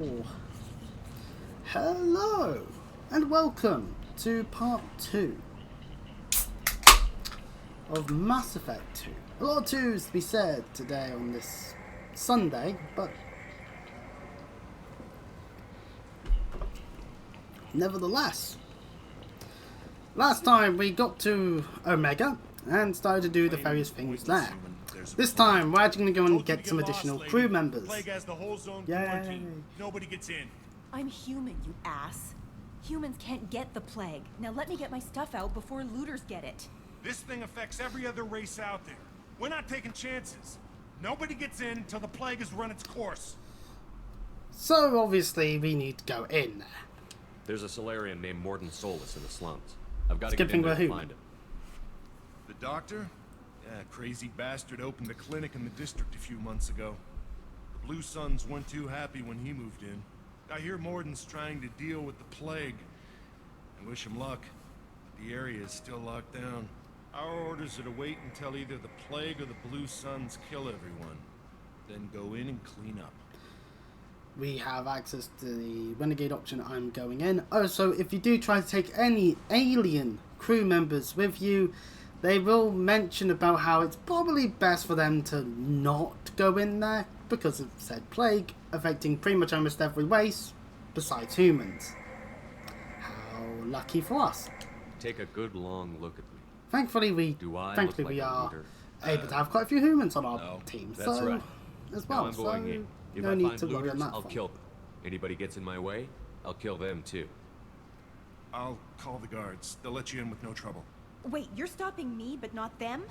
Oh, hello and welcome to part 2 of Mass Effect 2. A lot of 2s to be said today on this Sunday, but nevertheless, last time we got to Omega and started to do the various things there. This time we're actually going to go and get some additional crew members. Yay! Nobody gets in. I'm human, you ass. Humans can't get the plague. Now let me get my stuff out before looters get it. This thing affects every other race out there. We're not taking chances. Nobody gets in until the plague has run its course. So obviously we need to go in there. There's a Solarian named Mordin Solus in the slums. I've got to Skipping get in there who? to find him. The doctor? Yeah, crazy bastard opened a clinic in the district a few months ago. The Blue Suns weren't too happy when he moved in. I hear Mordin's trying to deal with the plague. I wish him luck. The area is still locked down. Our orders are to wait until either the plague or the Blue Suns kill everyone. Then go in and clean up. We have access to the Renegade option. I'm going in. Oh, so if you do try to take any alien crew members with you, they will mention about how it's probably best for them to not go in there because of said plague affecting pretty much almost every race besides humans. How lucky for us. Take a good long look at me. Thankfully we like are leader? able to have quite a few humans on our No, team. that's So right. as Now well. I'm So going in. If no I need find to worry on looters, that I'll front. kill them. Anybody gets in my way, I'll kill them too. I'll call the guards. They'll let you in with no trouble. Wait, you're stopping me, but not them?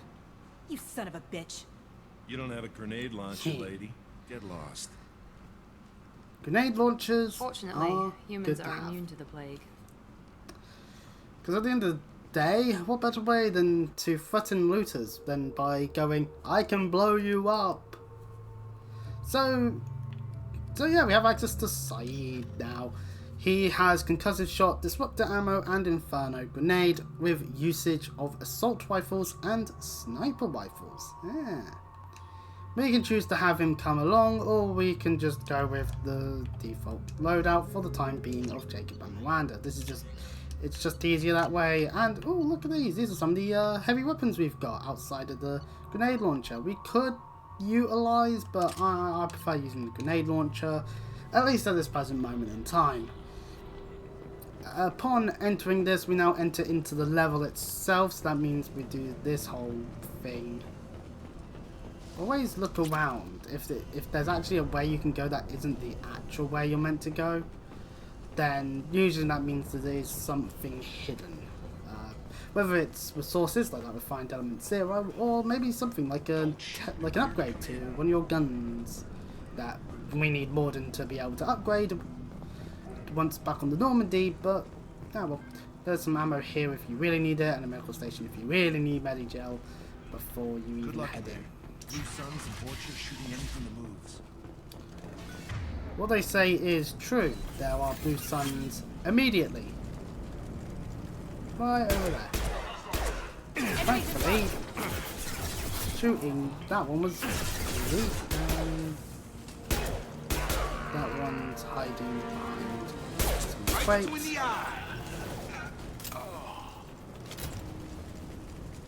You son of a bitch. You don't have a grenade launcher, lady. Get lost. Grenade launchers Fortunately, are humans good to are have. immune to the plague. Because at the end of the day, what better way than to threaten looters than by going, I can blow you up. So yeah, we have access to Saeed now. He has concussive shot, disruptor ammo, and inferno grenade with usage of assault rifles and sniper rifles. Yeah. We can choose to have him come along, or we can just go with the default loadout for the time being of Jacob and Miranda. It's just easier that way. And oh, look at these! These are some of the heavy weapons we've got outside of the grenade launcher. We could utilize, but I prefer using the grenade launcher, at least at this present moment in time. Upon entering this, we now enter into the level itself, so that means we do this whole thing. Always look around. If there's actually a way you can go that isn't the actual way you're meant to go, then usually that means that there is something hidden. Whether it's resources like that refined element 0, or maybe something like an upgrade to one of your guns that we need Mordin to be able to upgrade once back on the Normandy. But yeah, well, there's some ammo here if you really need it, and a medical station if you really need Medigel before you even head in. Blue Suns and Vultures shooting anything that moves. What they say is true. There are Blue Suns immediately. Right over there. Thankfully, shooting that one was easy. That one's hiding behind some crates.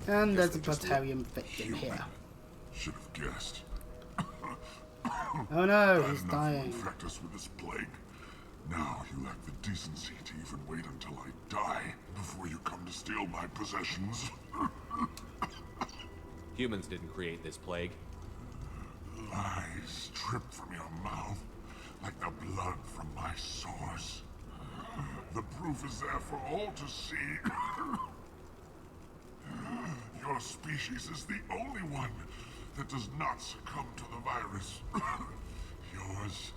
And there's a Batarian victim here. Should have guessed. Oh no, Bad he's enough you dying. infect us with this plague. Now you lack the decency to even wait until I die before you come to steal my possessions. Humans didn't create this plague. Lies drip from your mouth like the blood from my sores. The proof is there for all to see. Your species is the only one that does not succumb to the virus. Yours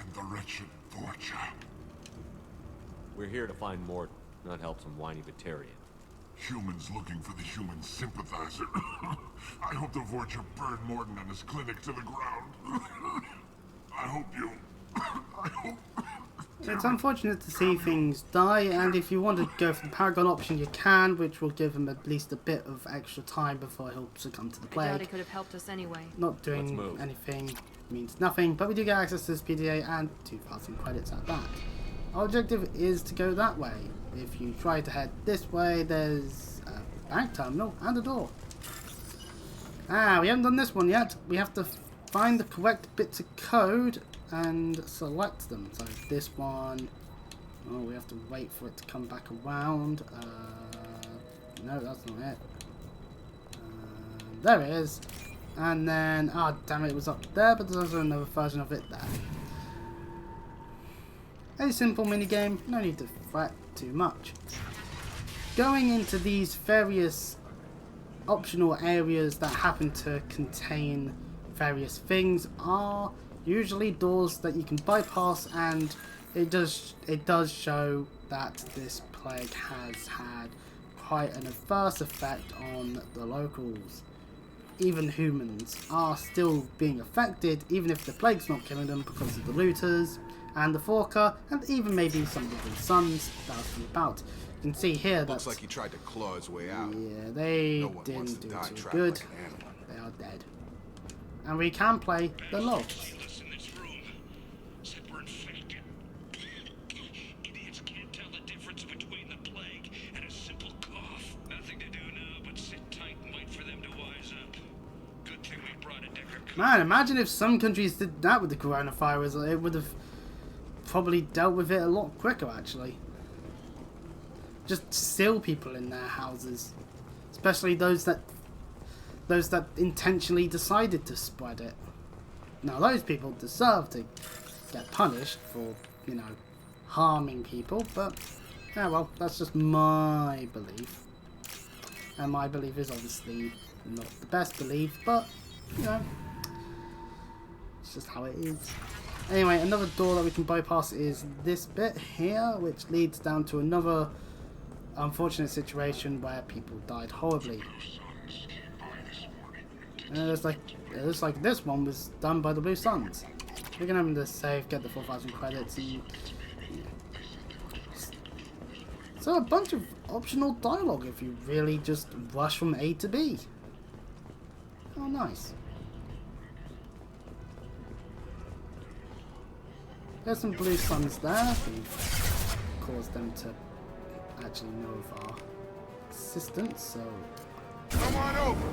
and the wretched Vorcha. We're here to find Mordin, not help some whiny Batarian. Humans looking for the human sympathizer. I hope the Vorcha burned Mordin and his clinic to the ground. I hope you... It's unfortunate to see things die, and if you want to go for the Paragon option, you can, which will give him at least a bit of extra time before he'll succumb to the I doubt he plague. could have helped us anyway. Not Let's doing move. anything means nothing, but we do get access to this PDA and 2,000 credits at that. Our objective is to go that way. If you try to head this way, there's a bank terminal and a door. Ah, we haven't done this one yet. We have to find the correct bits of code and select them. So this one, oh, we have to wait for it to come back around. No, that's not it. There it is. And then, ah, damn it, was up there, but there's also another version of it there. A simple minigame, no need to fret too much. Going into these various optional areas that happen to contain various things are usually doors that you can bypass, and it does show that this plague has had quite an adverse effect on the locals. Even humans are still being affected, even if the plague's not killing them, because of the looters and the Forker, and even maybe some of the Blue Suns that are about. You can see here that Looks like he tried to claw his way out. yeah, they No one wants didn't to do die too trapped good. like an animal. They are dead. And we can play the logs. Us in this room. Said we're infected. Idiots can't tell the difference between the plague and a simple cough. Nothing to do now but sit tight and wait for them to wise up. Good thing we brought a Decker. Man, imagine if some countries did that with the coronavirus. It would have probably dealt with it a lot quicker, actually. Just seal people in their houses, especially those that intentionally decided to spread it. Now, those people deserve to get punished for, you know, harming people, but yeah, well, that's just my belief, and my belief is obviously not the best belief, but you know, it's just how it is. Anyway, another door that we can bypass is this bit here, which leads down to another unfortunate situation where people died horribly. And it looks like this one was done by the Blue Suns. We're gonna have to save, get the 4,000 credits, and so a bunch of optional dialogue if you really just rush from A to B. Oh, nice. There's some Blue Suns there. We've caused them to actually know of our existence, so Come on over.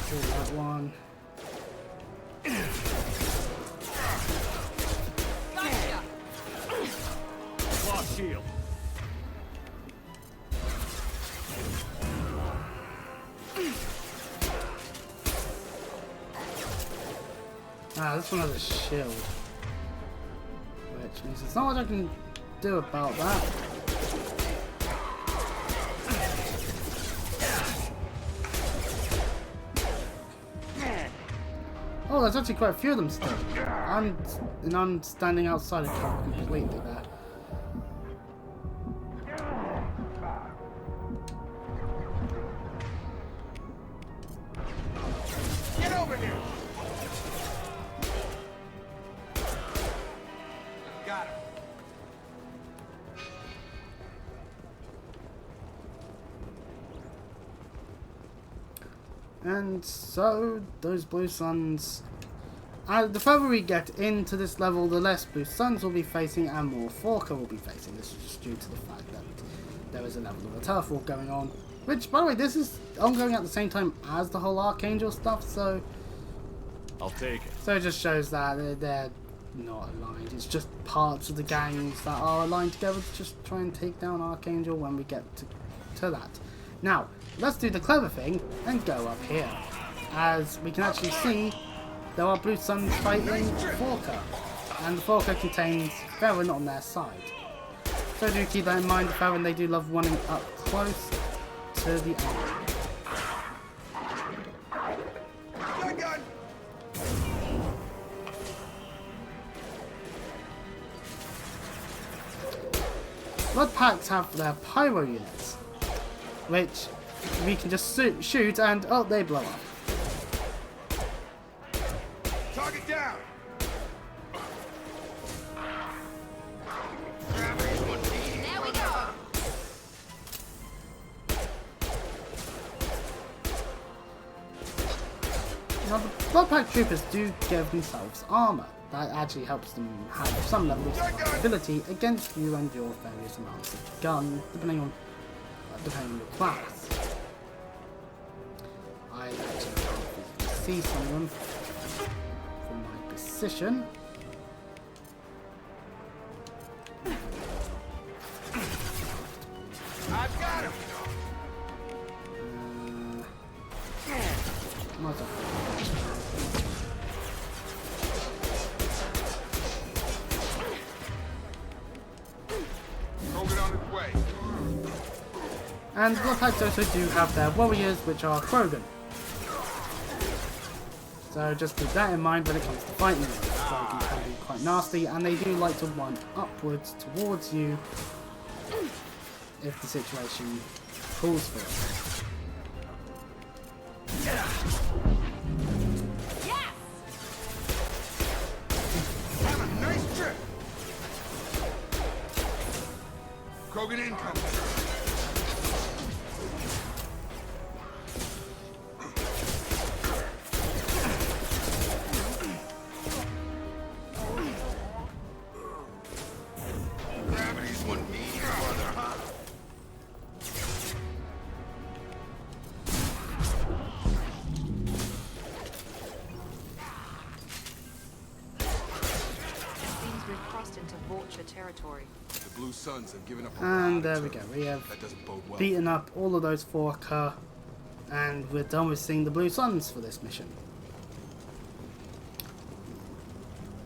kill that one. Lost shield. Ah, this one has a shield, which means there's not much I can do about that. Oh, there's actually quite a few of them still. I'm standing outside of cover completely there. Get over here. Got him. And so, those Blue Suns... the further we get into this level, the less Blue Suns will be facing and more Forker will be facing. This is just due to the fact that there is a level of a turf war going on. Which, by the way, this is ongoing at the same time as the whole Archangel stuff, so... I'll take it. So it just shows that they're not aligned. It's just parts of the gangs that are aligned together to just try and take down Archangel when we get to that. Now, let's do the clever thing and go up here. As we can actually see, there are Blue Suns fighting Forker, and the Forker contains Farron on their side. So do keep that in mind, Farron, they do love running up close to the enemy. Gun. Blood packs have their pyro units, which we can just shoot and, oh, they blow up. Target down. Blood Pack Troopers do give themselves armour. That actually helps them have some level of survivability against you and your various amounts of gun, depending on your class. I actually can't see some of them from my position. I've got him. What's up? Krogan on its way. And Bloodpacks also do have their warriors, which are Krogan. So just keep that in mind when it comes to fighting them. Krogan can be quite nasty, and they do like to run upwards towards you if the situation calls for it. Have a nice trip. Krogan incoming. Gravity's one mean brother, huh? Seems we've crossed into Vulture territory. The Blue Suns have given up a And lot there of we go. territory. We have That doesn't bode well. beaten up all of those Forker, and we're done with seeing the Blue Suns for this mission.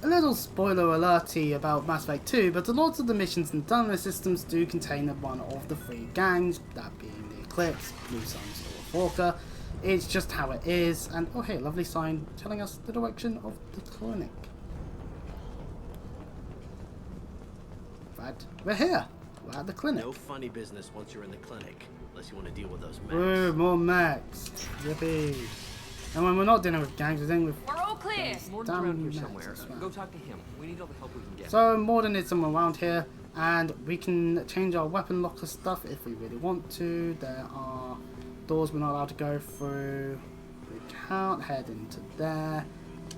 A little spoiler alerty about Mass Effect 2, but a lot of the missions and dungeon systems do contain one of the three gangs, that being the Eclipse, Blue Suns, or Forker. It's just how it is, and oh hey, lovely sign telling us the direction of the clinic. In fact, we're here. We're at the clinic. No funny business once you're in the clinic, unless you want to deal with those mechs. Woo, more mechs. Yippee. And when we're not dealing with gangs, we're dealing with We're all clear. Mordin's around here somewhere. Go talk to him. We need all the help we can get. So Mordin is somewhere around here, and we can change our weapon locker stuff if we really want to. There are doors we're not allowed to go through. We can't head into there.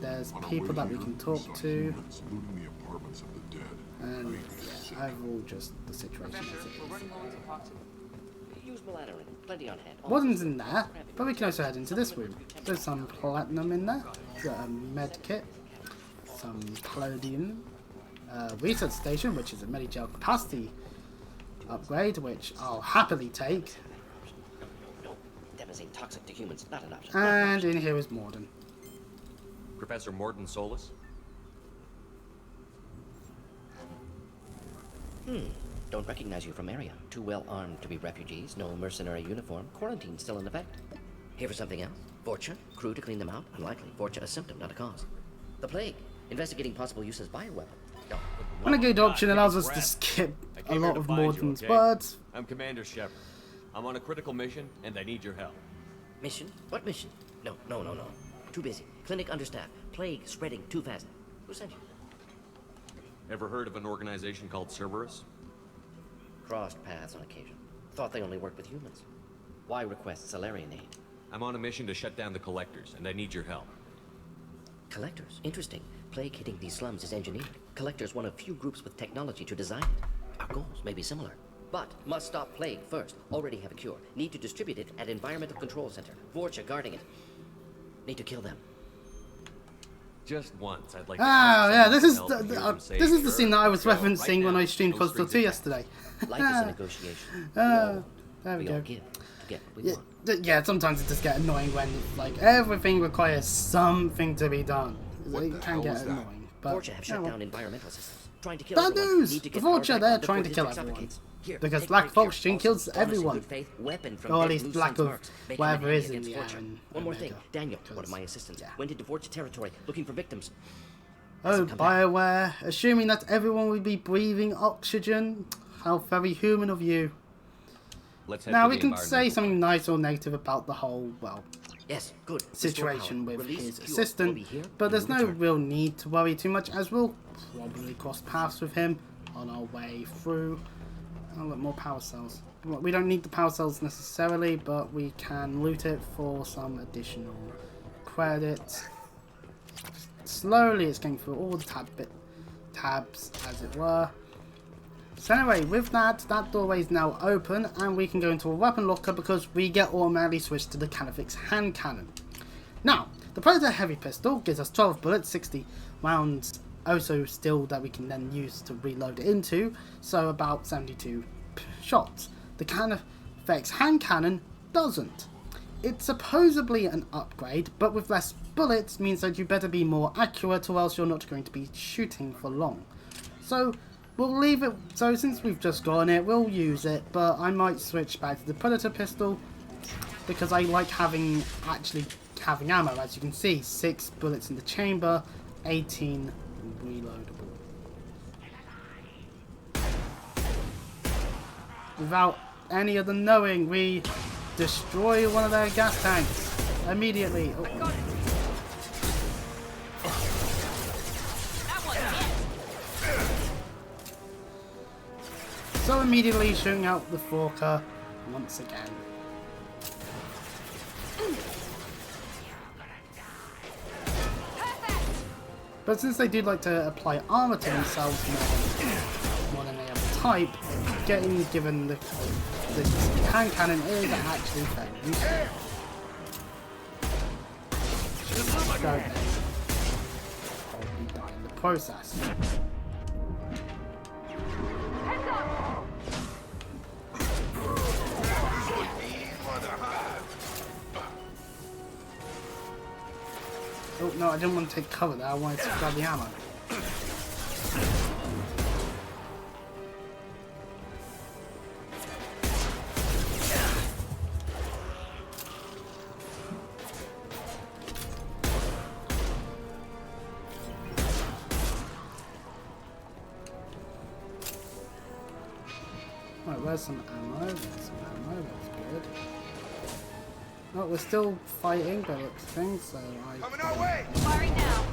There's people that we can talk to. Humans looting the apartments of the dead. And yeah, overall just the situation as it We're is. running low to talk to. Use Maladerin. Plenty on hand. Mordin's in there, but we can also head into this room. There's some platinum in there, got a med kit, some palladium, research station, which is a Medigel capacity upgrade, which I'll happily take. No, devastating toxic to humans. Not an option. And in here is Mordin. Professor Mordin Solus? Don't recognize you from area. Too well armed to be refugees. No mercenary uniform. Quarantine still in effect. Here for something else? Vorcha? Crew to clean them out? Unlikely. Vorcha a symptom, not a cause. The plague. Investigating possible use as bioweapon. No. Renegade option allows us to skip I a came lot here of to find you, Mordin's okay? words. I'm Commander Shepard. I'm on a critical mission, and I need your help. Mission? What mission? No. Too busy. Clinic understaffed. Plague spreading too fast. Who sent you? Ever heard of an organization called Cerberus? Crossed paths on occasion. Thought they only worked with humans. Why request Salarian aid? I'm on a mission to shut down the Collectors, and I need your help. Collectors? Interesting. Plague hitting these slums is engineered. Collectors one of few groups with technology to design it. Our goals may be similar. But must stop plague first. Already have a cure. Need to distribute it at Environmental Control Center. Vorcha guarding it. Need to kill them. Just once, I'd like to Oh ask yeah, someone this is to help me hear them this say, is the scene that I was "Sure, referencing right when now, I streamed no Coastal strings 2 attached." yesterday. Life is a negotiation. There we We go. all give to get what we Yeah, want. yeah, sometimes it just get annoying when like everything requires something to be done. What It the can hell get is that? annoying. But Vorcha have shut yeah, well. down environmental systems. Trying to kill Bad everyone. news! Need to The get power Vorcha, back they're on before trying to kill district everyone. suffocates. Here, Because take Black great Fox care. Shin kills Also, promise in everyone. good faith, weapon from Or at dead least Blue lack Sun's of marks. Make whatever him is handy in the against Vorcha. Iron One more thing. Omega, Daniel, one because- of my assistants, yeah. went into Vorcha territory looking for victims. Oh, Hasn't come back. Bioware, assuming that everyone would be breathing oxygen. How very human of you. Let's head Now to we the can say environmental something nice or negative about the whole, well, Yes, good. situation with Release his cure. assistant, We'll be here but when there's we no return. real need to worry too much, as we'll probably cross paths with him on our way through. Oh look, more power cells. Well, we don't need the power cells necessarily, but we can loot it for some additional credits. slowly it's going through all the tabs, as it were. So anyway, with that doorway is now open, and we can go into a weapon locker because we get automatically switched to the Canifix hand cannon. Now, the Predator heavy pistol gives us 12 bullets, 60 rounds also still that we can then use to reload it into, so about 72 shots. The Canifix hand cannon doesn't. It's supposedly an upgrade, but with less bullets means that you better be more accurate or else you're not going to be shooting for long. So we'll leave it, so since we've just gotten it, we'll use it, but I might switch back to the Predator pistol because I like having ammo. As you can see, 6 bullets in the chamber, 18 reloadable. Without any of them knowing, we destroy one of their gas tanks immediately. Oh. So immediately shooting out the forker once again. But since they do like to apply armor to themselves more than any other type, given the hand cannon is actually fairly useful. So, probably die in the process. Oh no, I didn't want to take cover there, I wanted to grab the ammo. Right, where's some ammo? There's some ammo, that's good. Oh, we're still fighting by looks of things, so I... Coming our way! Firing now.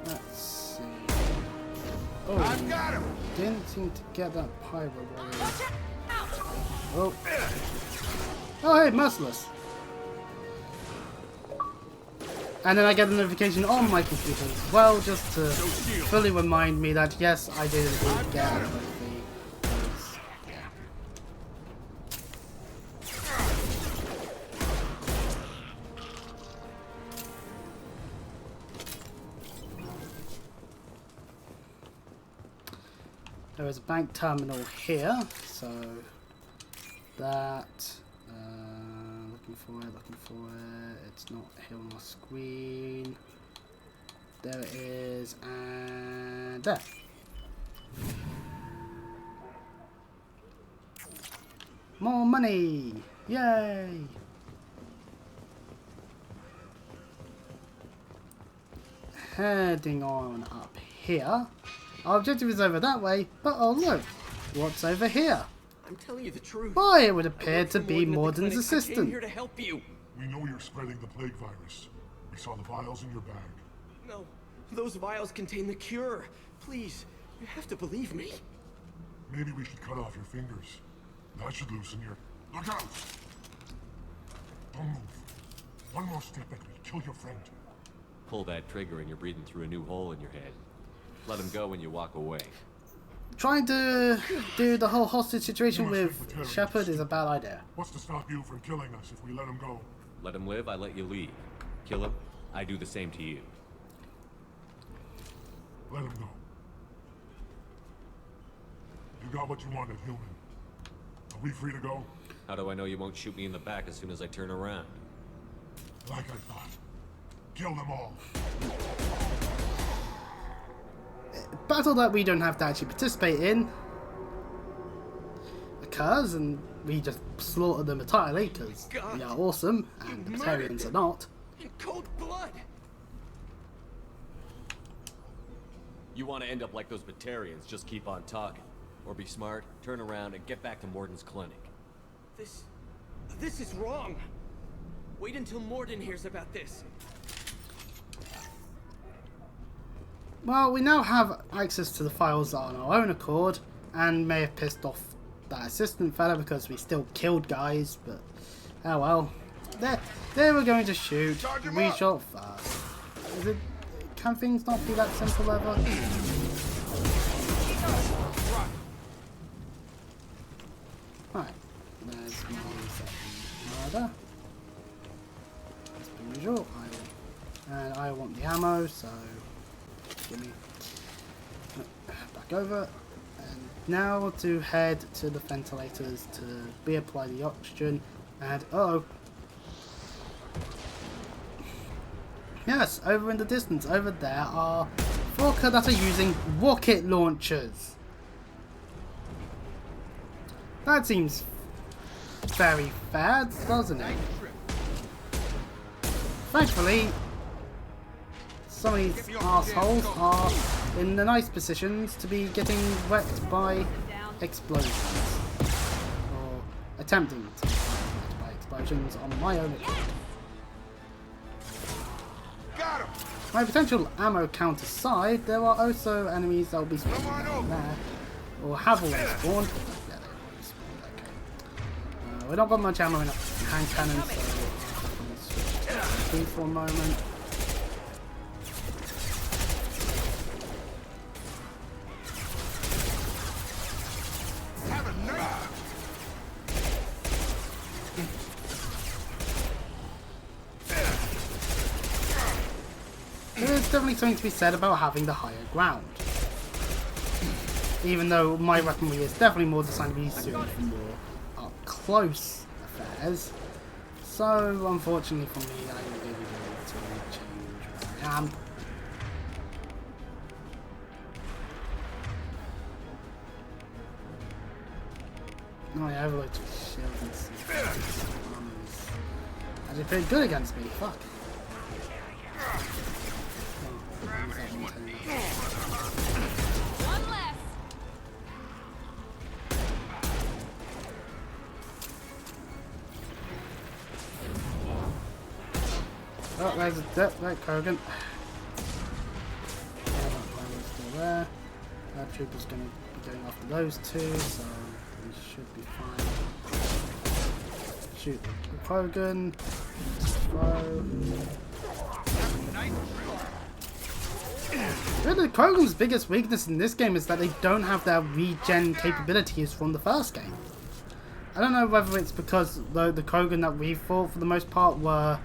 Let's see... Oh, I've got him! didn't seem to get that pyro warrior. Oh. Oh, hey, merciless. And then I get a notification on my computer as well, just to fully remind me that yes, I did indeed get a trophy. Yeah. There is a bank terminal here, so that, looking for it, it's not here on my screen, there it is, and there. More money, yay! Heading on up here, our objective is over that way, but oh look, what's over here? I'm telling you the truth. Why, it would appear to be Mordin at the Mordin's clinic. I assistant. came here to help you. We know you're spreading the plague virus. We saw the vials in your bag. No, those vials contain the cure. Please, you have to believe me. Maybe we should cut off your fingers. That should loosen your... Look out! Don't move. One more step and we'll kill your friend. Pull that trigger and you're breathing through a new hole in your head. Let him go when you walk away. Trying to do the whole hostage situation with Shepard is a bad idea. What's to stop you from killing us if we let him go? Let him live, I let you leave. Kill him, I do the same to you. Let him go. You got what you wanted, human. Are we free to go? How do I know you won't shoot me in the back as soon as I turn around? Like I thought. Kill them all. Battle that we don't have to actually participate in occurs, and we just slaughter them entirely because we are awesome and the Batarians are not. In cold blood. You want to end up like those Batarians, just keep on talking. Or be smart, turn around, and get back to Mordin's clinic. This is wrong. Wait until Mordin hears about this. Well, we now have access to the files on our own accord, and may have pissed off that assistant fella because we still killed guys, but oh well. They were going to shoot. We shot first. Can things not be that simple ever? Right, there's my second murder. As per usual, and I want the ammo, so give me back over. And now to head to the ventilators to reapply the oxygen. And yes, over in the distance, over there are Forker that are using rocket launchers. That seems very fair, doesn't it? Thankfully, some of these assholes are in the nice positions to be getting wrecked by explosions. Or attempting to be wrecked by explosions on my own account. Got him. My potential ammo count aside, there are also enemies that will be spawning down there. Or have already spawned. Yeah, they already spawned, okay. We don't got much ammo in a hand cannon, so I'll switch for a moment. There's definitely something to be said about having the higher ground. Even though my weaponry is definitely more designed to be suited for more up-close affairs. So, unfortunately for me, I really need to change where I am. Oh yeah, overload shields and stuff. Actually pretty good against me, fuck. One less. Oh, there's a dip, right, Kogan. Still there. That trooper's going to be going after those two, so we should be fine. Shoot the Kogan. Throw. Really, the Krogan's biggest weakness in this game is that they don't have their regen capabilities from the first game. I don't know whether it's because the Krogan that we fought for the most part were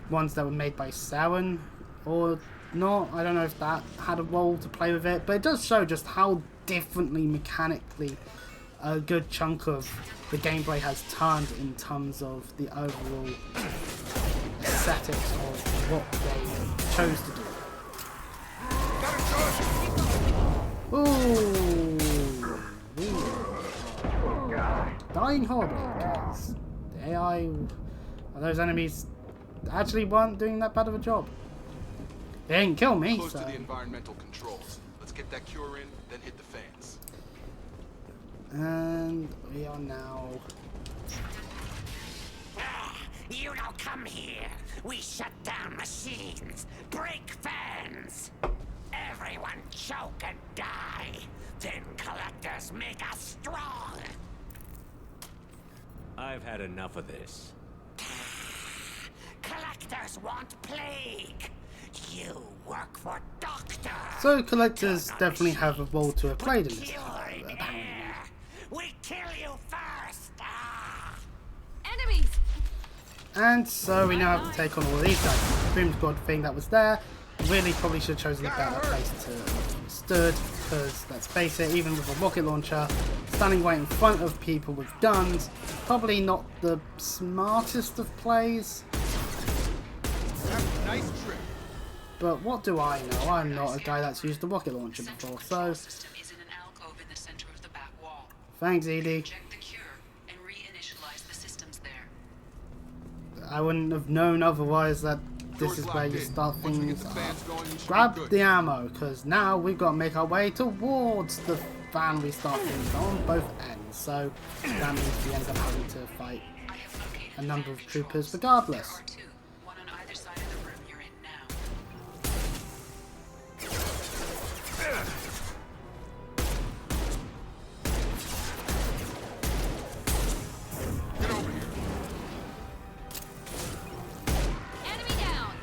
ones that were made by Sauron or not. I don't know if that had a role to play with it, but it does show just how differently mechanically a good chunk of the gameplay has turned in terms of the overall aesthetics of what they chose to do. Ooh. Dying horribly because the AI of those enemies actually weren't doing that bad of a job. They didn't kill me, Close so. to the environmental controls. Let's get that cure in, then hit the fans. And we are now. You don't come here. We shut down machines, break fans. Everyone choke and die. Then collectors make us strong. I've had enough of this. Collectors want plague. You work for Doctor. So collectors definitely have a role to have played in this. We kill you first. Enemies. And so we now have to take on all of these guys. The Boom Squad thing that was there. Really probably should have chosen a better place to have stood, because let's face it, even with a rocket launcher, standing right in front of people with guns, probably not the smartest of plays. Nice trip. But what do I know? I'm not a guy that's used a rocket launcher before, so. Thanks, Edie. I wouldn't have known otherwise that this is where you start things off. Grab the ammo, because now we've got to make our way towards the fan we start things on both ends. So that means we end up having to fight a number of troopers regardless. One on either side of the room you're in now. Get over here. Enemy down.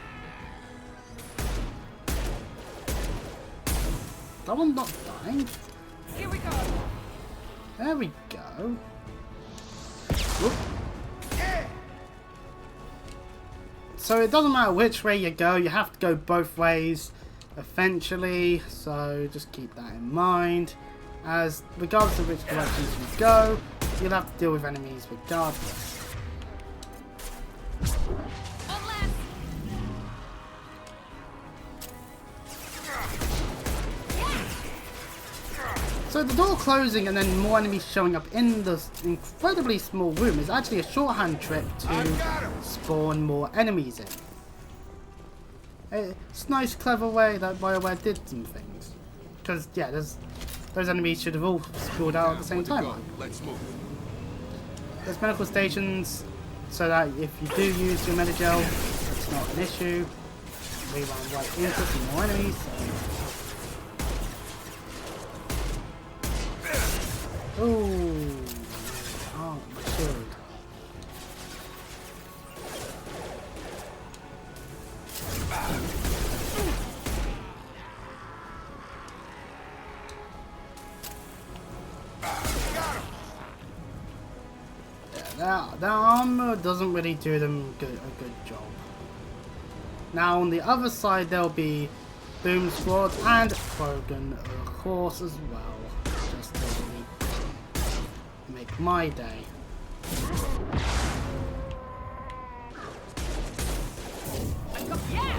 That one's not dying. Here we go. There we go. Whoop. So it doesn't matter which way you go, you have to go both ways eventually, so just keep that in mind. As regardless of which directions you go, you'll have to deal with enemies regardless. So the door closing and then more enemies showing up in this incredibly small room is actually a shorthand trick to spawn more enemies in. It's a nice, clever way that BioWare did some things. Because, yeah, those enemies should have all spawned out at the same time. Let's move. There's medical stations, so that if you do use your Medigel, it's not an issue. We run right into some more enemies. Ooh. Oh, my shield. Yeah, that armor doesn't really do them a good job. Now on the other side there'll be Boom Squad and Krogan, of course, as well. Just to really make my day. Yeah.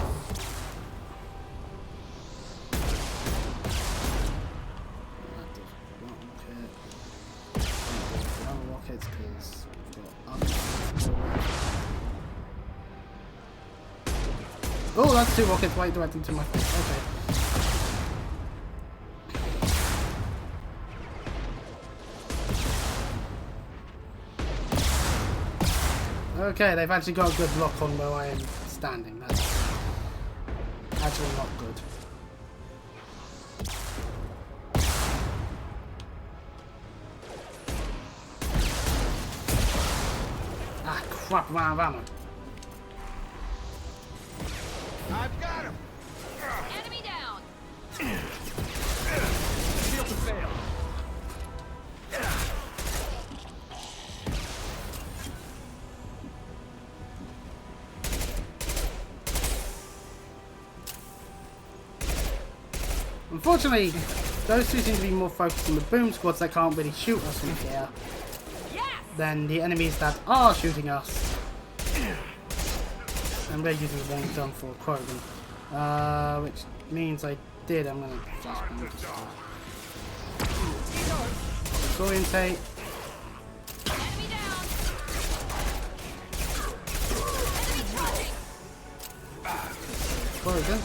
Rockets, because oh, that's 2 rockets right directed to my face. Okay. Okay, they've actually got a good lock on where I am standing. That's actually not good. Ah, crap, I'm out of ammo. I've got him. Enemy down. Shield to fail. Unfortunately, those two seem to be more focused on the boom squads that can't really shoot us from here than the enemies that are shooting us. And we're using the wrong gun for a Krogan. Which means I'm gonna just orientate. Enemy down. Enemy charging. Krogan.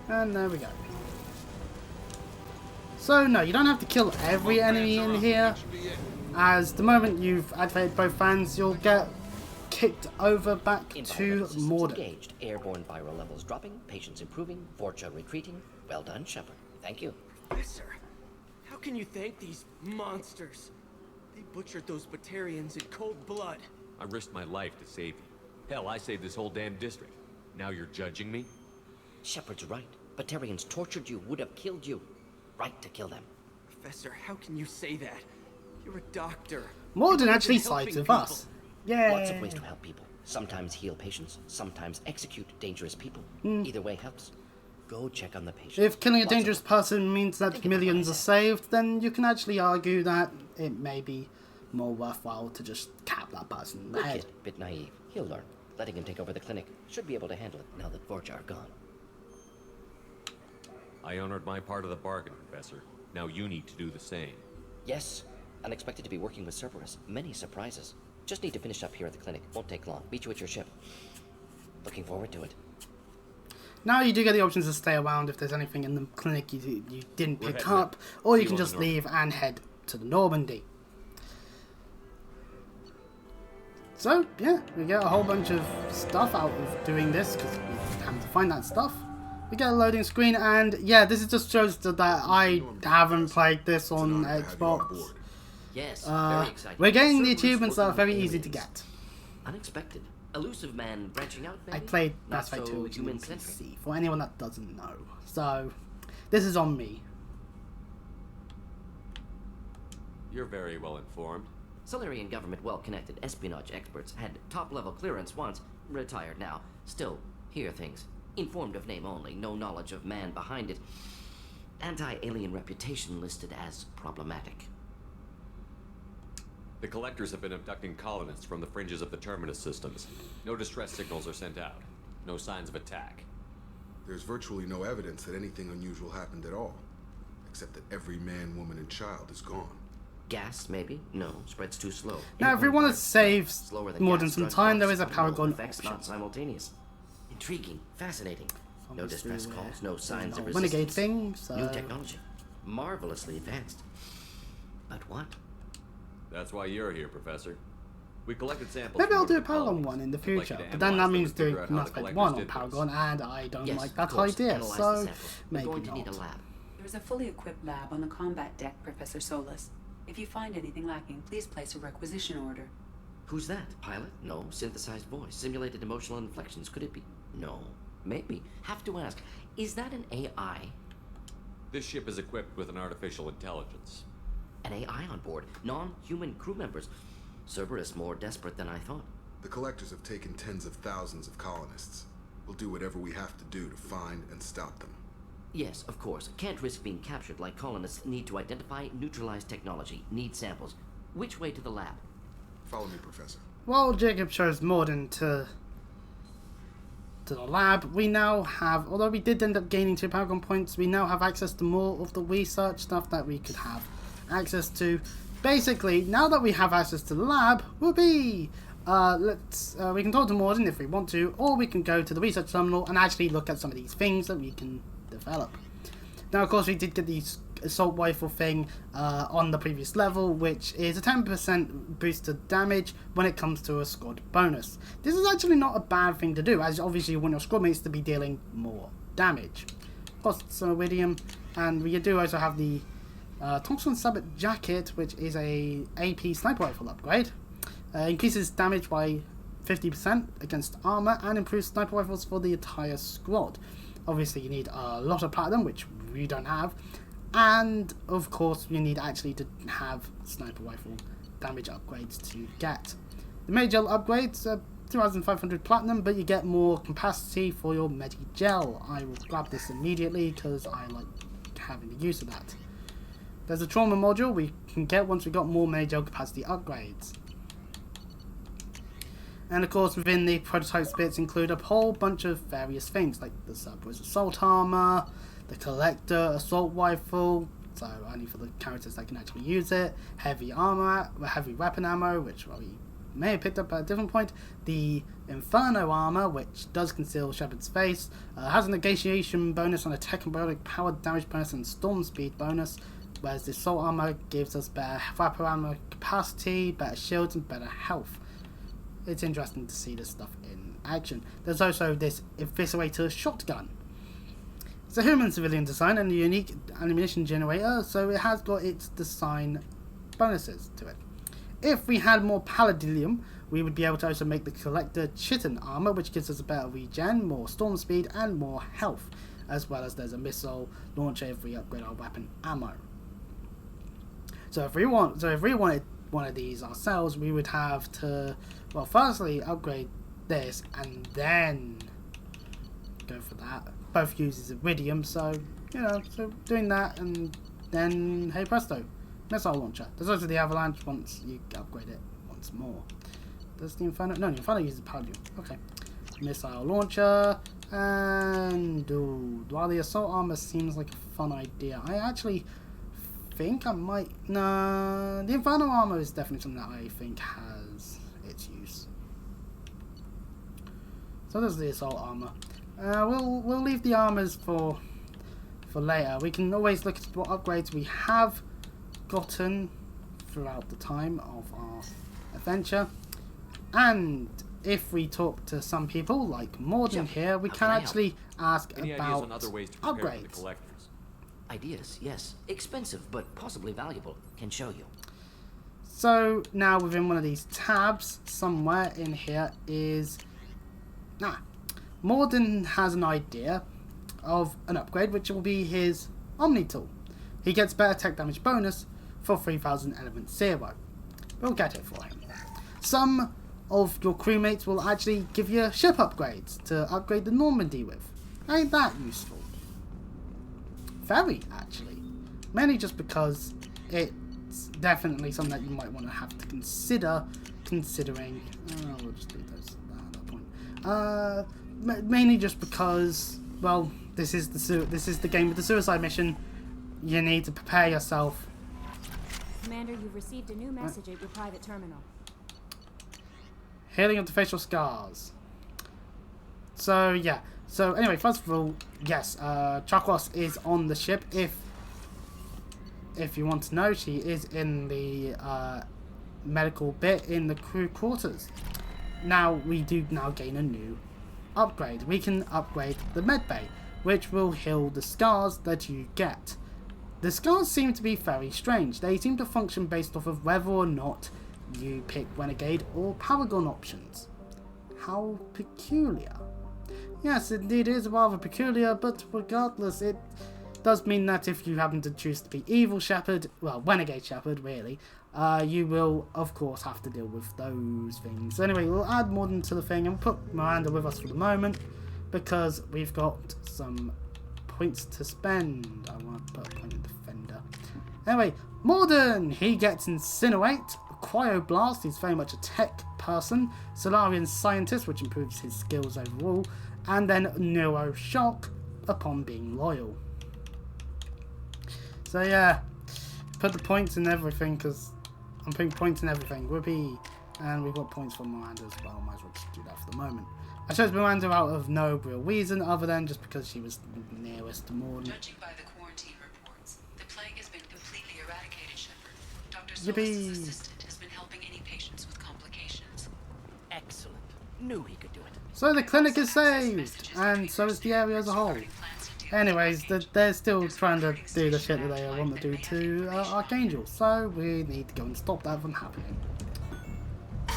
And there we go. So no, you don't have to kill every enemy in here, as the moment you've activated both fans, you'll get kicked over back to Mordin. Engaged. Airborne viral levels dropping, patients improving, Vorcha retreating. Well done, Shepard. Thank you. Professor, how can you thank these monsters? They butchered those Batarians in cold blood. I risked my life to save you. Hell, I saved this whole damn district. Now you're judging me? Shepard's right. Batarians tortured you, would have killed you. Right to kill them. Professor, how can you say that? You're a doctor. Mordin You've actually been helping sides with people. us. Yeah. Lots of ways to help people. Sometimes heal patients, sometimes execute dangerous people. Either way helps. Go check on the patient. If killing a Lots of dangerous person means that Think millions are about saved, then you can actually argue that it may be more worthwhile to just cap that person in the Good head. kid, bit naive. He'll learn. Letting him take over the clinic. Should be able to handle it now that Vorcha are gone. I honored my part of the bargain, Professor. Now you need to do the same. Yes. Unexpected to be working with Cerberus. Many surprises. Just need to finish up here at the clinic. Won't take long. Meet you at your ship. Looking forward to it. Now you do get the options to stay around if there's anything in the clinic you didn't We're pick heading up, or you See can you on just the leave and head to the Normandy. So, yeah, we get a whole bunch of stuff out of doing this, because we have to find that stuff. We get a loading screen, and yeah, this just shows that I haven't played this on Xbox. Yes, very exciting. We're getting the Cerberus achievements that are working very with easy to aliens. get. Unexpected. Elusive man branching out, maybe? I played Not Mass Effect so 2 originally on human-centric. PC, for anyone that doesn't know. So, this is on me. You're very well informed. Solarian government well-connected espionage experts had top-level clearance once, retired now, still hear things. Informed of name only, no knowledge of man behind it. Anti-alien reputation listed as problematic. The collectors have been abducting colonists from the fringes of the Terminus systems. No distress signals are sent out. No signs of attack. There's virtually no evidence that anything unusual happened at all. Except that every man, woman, and child is gone. Gas, maybe? No, spreads too slow. Now, if we want to save Slower than more than gas some drug time, there costs, is a Paragon effects option. not simultaneous. Intriguing, fascinating. No Obviously, distress we're calls, no signs of doing a renegade resistance. thing, so... New technology, marvelously advanced. But what? That's why you're here, Professor. We collected samples. Maybe from I'll do a one of the Paragon colonies. one in the I'd like you future, to but then that analyze them means and figure doing out how Mass the Effect collectors 1 on did this. Paragon, and I don't Yes, like of that course, idea, analyze the so samples. We're maybe going to need a not. lab. There's a fully equipped lab on the combat deck, Professor Solus. If you find anything lacking, please place a requisition order. Who's that? Pilot? No. Synthesized voice. Simulated emotional inflections. Could it be? No. Maybe. Have to ask. Is that an AI? This ship is equipped with an artificial intelligence. An AI on board. Non-human crew members. Cerberus more desperate than I thought. The collectors have taken tens of thousands of colonists. We'll do whatever we have to do to find and stop them. Yes, of course. Can't risk being captured like colonists need to identify, neutralize technology, need samples. Which way to the lab? Follow me, Professor. While Jacob shows Mordin to the lab, we now have, although we did end up gaining 2 Paragon points, we now have access to more of the research stuff that we could have access to. Basically, now that we have access to the lab, we can talk to Mordin if we want to, or we can go to the research terminal and actually look at some of these things that we can develop. Now, of course, we did get the assault rifle thing on the previous level, which is a 10% boost to damage when it comes to a squad bonus. This is actually not a bad thing to do, as obviously you want your squad mates to be dealing more damage. Of course, some iridium, and we do also have the Thompson Sabot Jacket, which is a AP sniper rifle upgrade. Increases damage by 50% against armor and improves sniper rifles for the entire squad. Obviously, you need a lot of platinum, which we don't have, and of course, you need actually to have sniper rifle damage upgrades to get. The major upgrades are 2,500 platinum, but you get more capacity for your Medi-Gel. I will grab this immediately because I like having the use of that. There's a trauma module we can get once we got more Medi-Gel capacity upgrades. And of course, within the prototype bits include a whole bunch of various things, like the Cerberus assault armor, the collector assault rifle, so only for the characters that can actually use it, heavy armor, heavy weapon ammo, which we may have picked up at a different point, the Inferno armor, which does conceal Shepard's face, has a negotiation bonus on attack and biotic power damage bonus and storm speed bonus, whereas the assault armor gives us better weapon ammo capacity, better shields, and better health. It's interesting to see this stuff in action. There's also this Eviscerator shotgun. It's a human civilian design and a unique ammunition generator, so it has got its design bonuses to it. If we had more Palladium, we would be able to also make the Collector Chitin armor, which gives us a better regen, more storm speed, and more health, as well as there's a missile launcher if we upgrade our weapon ammo. So if we wanted one of these ourselves, we would have to, well, firstly upgrade this and then go for that. Both uses iridium, so so doing that and then hey presto, missile launcher. There's also the avalanche once you upgrade it once more. Does the Inferno? No, the Inferno uses Palladium. Okay, missile launcher, and while the assault armor seems like a fun idea, I actually think I might. No, the Inferno armor is definitely something that I think has its use. So there's the assault armor. We'll leave the armors for later. We can always look at what upgrades we have gotten throughout the time of our adventure, and if we talk to some people like Mordin here, we can actually ask about upgrades. Ideas, yes. Expensive, but possibly valuable. Can show you. So now within one of these tabs, somewhere in here is... Mordin has an idea of an upgrade, which will be his Omni tool. He gets better tech damage bonus for 3000 element 0. We'll get it for him. Some of your crewmates will actually give you ship upgrades to upgrade the Normandy with. Ain't that useful? Very, actually. Mainly just because it's definitely something that you might want to have to consider, considering... we'll just leave those at that point. Mainly just because, well, this is the game with the suicide mission. You need to prepare yourself. Commander, you've received a new message at your private terminal. Healing of the facial scars. So, yeah. So, anyway, first of all, yes, Chakos is on the ship. If you want to know, she is in the medical bit in the crew quarters. Now, we do now gain a new upgrade. We can upgrade the medbay, which will heal the scars that you get. The scars seem to be very strange. They seem to function based off of whether or not you pick Renegade or Paragon options. How peculiar. Yes, indeed it is rather peculiar, but regardless, it does mean that if you happen to choose to be Evil Shepherd, well, Renegade Shepherd, really, you will, of course, have to deal with those things. So anyway, we'll add Mordin to the thing and put Miranda with us for the moment, because we've got some points to spend. I want to put a point in Defender. Anyway, Mordin, he gets Incinerate, Cryoblast, he's very much a tech person, Solarian Scientist, which improves his skills overall, and then Neuroshock upon being loyal. So yeah, put the points in everything, because I'm putting points in everything. Whoopee. And we've got points for Miranda as well. Might as well just do that for the moment. I chose Miranda out of no real reason other than just because she was nearest to Mordin. Judging by the quarantine reports, the plague has been completely eradicated, Shepard. Dr. Yippee. Solis' assistant has been helping any patients with complications. Excellent. Knew he could do it. So the clinic is saved, and so is the area as a whole. Anyways, they're still trying to do the shit that they want to do to Archangel, so we need to go and stop that from happening. I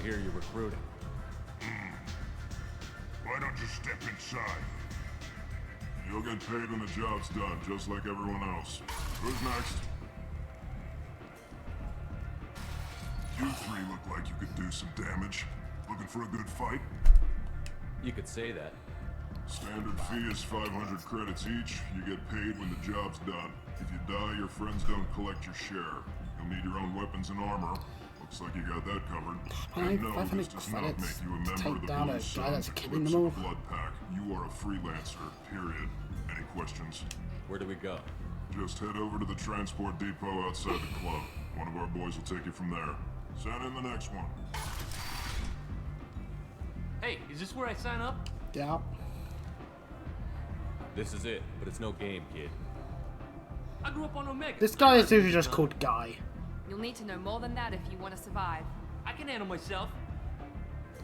hear you're recruiting. Why don't you step inside? You'll get paid when the job's done, just like everyone else. Who's next? You three look like you could do some damage. Looking for a good fight? You could say that. Standard fee is 500 credits each. You get paid when the job's done. If you die, your friends don't collect your share. You'll need your own weapons and armor. Looks like you got that covered. And no, this does not make you a member of the Blue Suns Eclipse Blood Pack. You are a freelancer, period. Any questions? Where do we go? Just head over to the transport depot outside the club. One of our boys will take you from there. Send in the next one. Hey, is this where I sign up? Yeah. This is it, but it's no game, kid. I grew up on Omega. This guy is usually just called Guy. You'll need to know more than that if you want to survive. I can handle myself.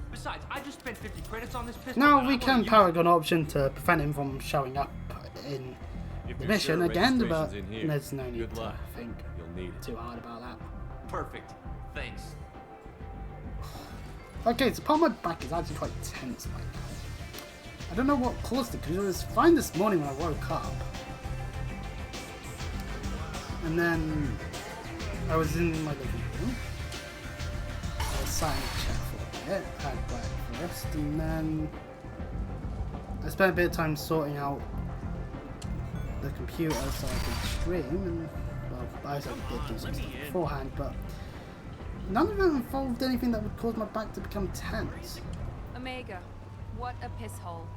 Besides, I just spent 50 credits on this pistol. Now we can Paragon option to prevent him from showing up in the mission again, but there's no need to think too hard about that. Perfect. Thanks. Okay, so part of my back is actually quite tense right now. I don't know what caused it, because it was fine this morning when I woke up. And then I was in my living room. I was sat in a chair for a bit, had breakfast, and then I spent a bit of time sorting out the computer so I could stream, and well, I did do some stuff beforehand, but none of them involved anything that would cause my back to become tense. Omega, what a piss hole.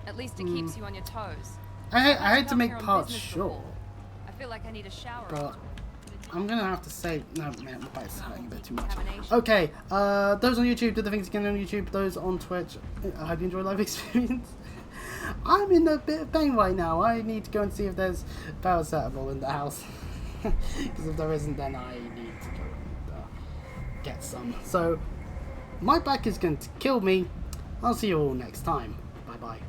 At least it keeps you on your toes. I hate to make parts short. I've feel like I need a shower. But I'm gonna have to say no, man, my back's hurting a bit too much. Okay, those on YouTube, do the things you can on YouTube. Those on Twitch, I hope you enjoy live experience. I'm in a bit of pain right now. I need to go and see if there's paracetamol in the house. Because if there isn't, then I need to go and get some. So my back is going to kill me. I'll see you all next time. Bye bye.